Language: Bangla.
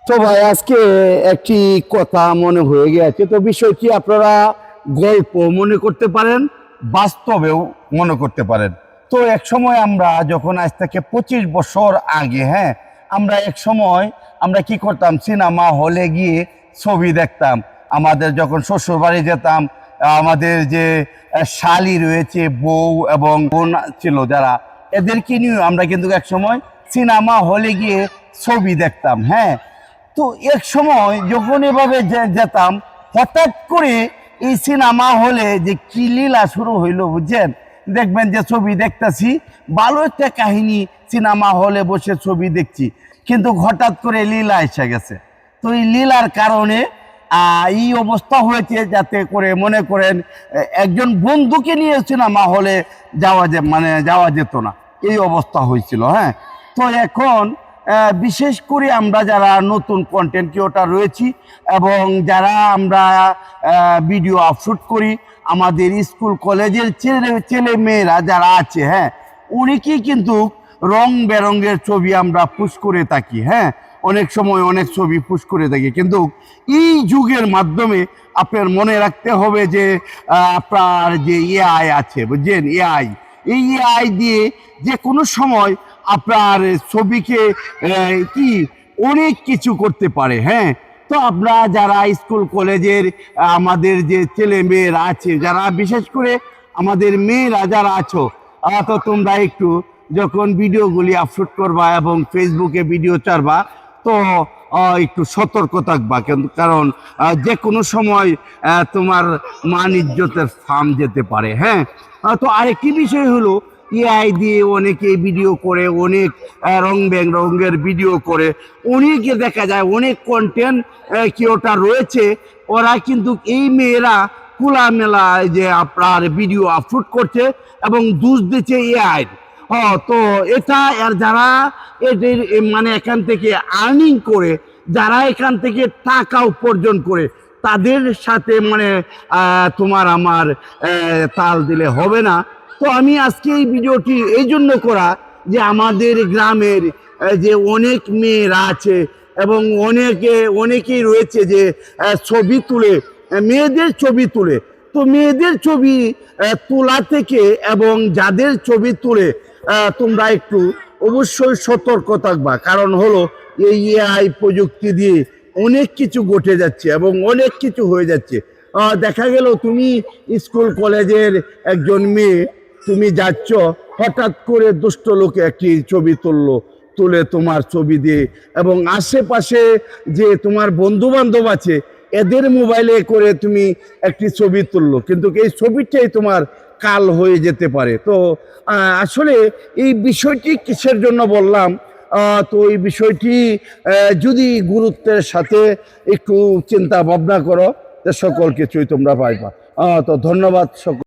তো ভাই আজকে একটি কথা মনে হয়ে গেছে, তো বিষয়টি আপনারা গল্প মনে করতে পারেন, বাস্তবেও মনে করতে পারেন। তো এক সময় আমরা যখন আজ থেকে 25 বছর আগে, হ্যাঁ, আমরা এক সময় আমরা কি করতাম, সিনেমা হলে গিয়ে ছবি দেখতাম। আমাদের যখন শ্বশুর বাড়ি যেতাম, আমাদের যে শালি রয়েছে, বউ এবং বোন ছিল যারা, এদেরকে নিয়ে আমরা কিন্তু এক সময় সিনেমা হলে গিয়ে ছবি দেখতাম। হ্যাঁ, তো এক সময় যখন এভাবে যেতাম, হঠাৎ করে এই সিনেমা হলে যে কি লীলা শুরু হইলো বুঝছেন। দেখবেন যে ছবি দেখতেছি, ভালো একটা কাহিনী, সিনেমা হলে বসে ছবি দেখছি, কিন্তু হঠাৎ করে লীলা এসে গেছে। তো এই লীলার কারণে এই অবস্থা হয়েছে, যাতে করে মনে করেন একজন বন্ধুকে নিয়ে সিনেমা হলে যাওয়া যেত না, এই অবস্থা হয়েছিল। হ্যাঁ, তো এখন বিশেষ করে আমরা যারা নতুন কন্টেন্ট ক্রিয়েটর রয়েছি এবং যারা আমরা ভিডিও আপলোড করি, আমাদের স্কুল কলেজের ছেলে মেয়েরা যারা আছে, হ্যাঁ, অনেকেই কিন্তু রং বেরঙের ছবি আমরা পোস্ট করে থাকি। হ্যাঁ, অনেক সময় অনেক ছবি পোস্ট করে থাকি, কিন্তু এই যুগের মাধ্যমে আপনার মনে রাখতে হবে যে আপনার যে এআই আছে বুঝছেন, এই এআই দিয়ে যে কোনো সময় আপনার ছবিকে কি অনেক কিছু করতে পারে। হ্যাঁ, তো আমরা যারা স্কুল কলেজের আমাদের যে ছেলে মেয়েরা আছে, যারা বিশেষ করে আমাদের মেয়েরা যারা আছো, তো তোমরা একটু যখন ভিডিওগুলি আপলোড করবা এবং ফেসবুকে ভিডিও ছাড়বা, তো একটু সতর্ক থাকবা, কারণ যে কোনো সময় তোমার মান ইজ্জতের ফার্ম যেতে পারে। হ্যাঁ, তো আরেকটি বিষয় হলো, এআই দিয়ে অনেকে ভিডিও করে, অনেক রঙের ভিডিও করে, অনেকে দেখা যায় অনেক কন্টেন্ট ক্রিয়েটর রয়েছে, ওরা কিন্তু এই মেয়েরা খোলামেলা যে আপনার ভিডিও আপলোড করছে এবং দোষ দিচ্ছে এআই। তো এটা যারা এদের মানে এখান থেকে আর্নিং করে, যারা এখান থেকে টাকা উপার্জন করে, তাদের সাথে মানে তোমার আমার তাল দিলে হবে না। তো আমি আজকে এই ভিডিওটি এই জন্য করা, যে আমাদের গ্রামের যে অনেক মেয়েরা আছে এবং অনেকেই রয়েছে যে ছবি তুলে, মেয়েদের ছবি তুলে, তো মেয়েদের ছবি তোলা থেকে এবং যাদের ছবি তুলে তোমরা একটু অবশ্যই সতর্ক থাকবা, কারণ হলো এই এআই প্রযুক্তি দিয়ে অনেক কিছু ঘটে যাচ্ছে এবং অনেক কিছু হয়ে যাচ্ছে। দেখা গেল তুমি স্কুল কলেজের একজন মেয়ে, তুমি যাচ্ছ, হঠাৎ করে দুষ্ট লোকে একটি ছবি তুলে তোমার ছবি দিয়ে, এবং আশেপাশে যে তোমার বন্ধু বান্ধব আছে এদের মোবাইলে করে তুমি একটি ছবি তুললো, কিন্তু এই ছবিটাই তোমার কাল হয়ে যেতে পারে। তো আসলে এই বিষয়টি কিসের জন্য বললাম, তো এই বিষয়টি যদি গুরুত্বের সাথে একটু চিন্তা ভাবনা করো, সকল কিছুই তোমরা পাইবা। তো ধন্যবাদ সকল।